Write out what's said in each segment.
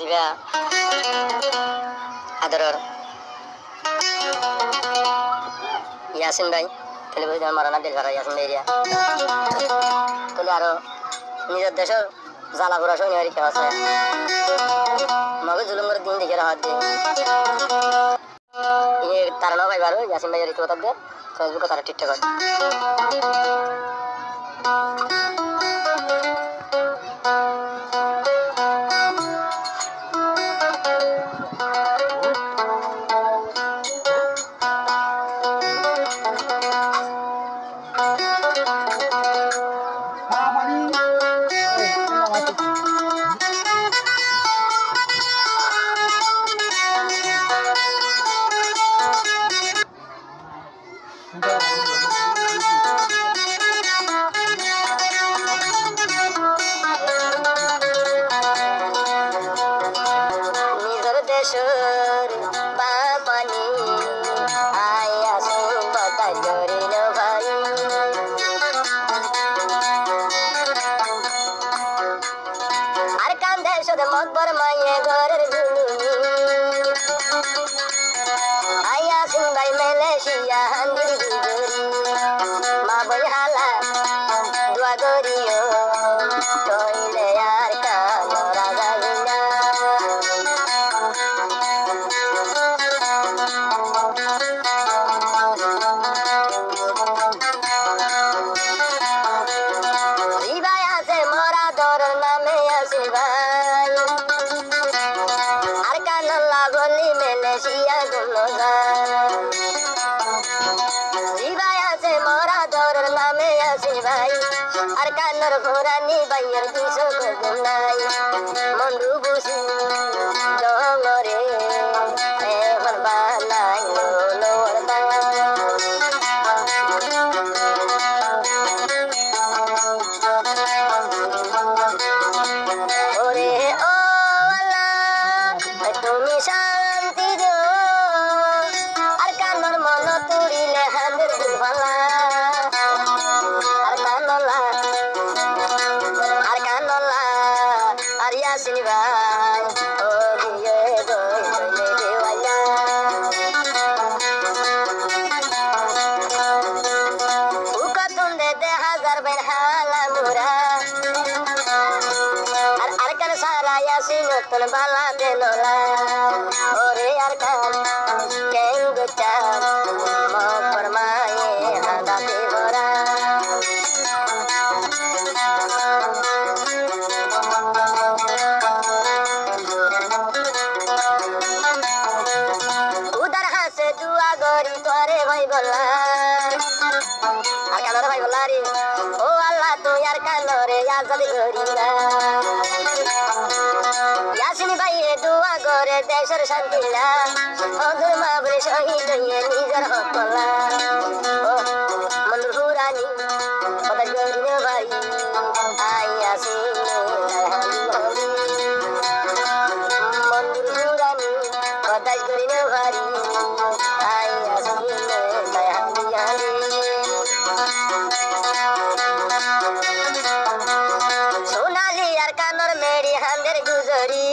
জিবা আদরর ইয়াসিন ভাই টেলিভিশন মারানা দিল ভাড়া ইয়াসিন ভাই এরিয়া তাহলে আরো নিজের দেশের জ্বালা পোড়া সৈন্য আর কেউ আছে মগে জুলুম করে দিন দেখে হাত দিয়ে তারা না ভাইবার ইয়াসিন ভাই রীতি কথা দিয়ে ফেসবুকে তারা ঠিকঠাক হয় Sur bapani ayah sumpah jori novai arkan desho de makbar maye gorer zulumi ayah sumbai Malaysia handir guri ma boy hala dua goriyo toile arkan raga gina Malaysia gunoza Ribaya se mora dor name asibai arkanor phurani bayar diso gunai mondu busi dongore evan banai lo warta ore o Allah tumi shanti Yasin vai oliye doi doi dewaya ukatunde de hazar ben halamura arkan sara yasin tun bala de lola ore arkan kengo cha mo parmaye hada te bora gori tore bhai bolla arkanore bhai bolla re o Allah tu arkanore yazad gorina yasin bhai e dua gore deshar shantila odur mabure shahid ye nijar hokola o manurani pada gorina bhai ay yasin manurani pada gorina bhai Sonali arkanor meri hander guzari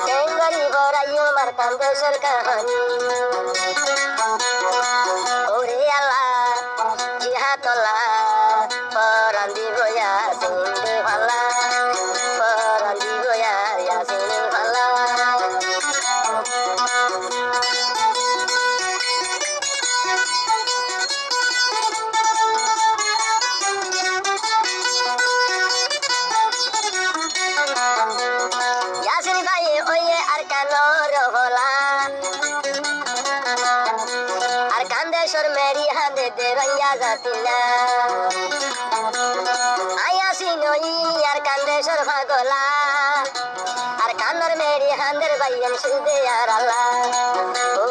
Tengari borayu markan besar kahani Ore Allah jihatullah Parandi goya sindi phala Parandi goya ya sindi phala Yasin bhai oye arkanor hola arkan deshor meri hande deranya zatila ayasin oye arkan deshor bhagola arkanor meri hander bhayan sude yarala o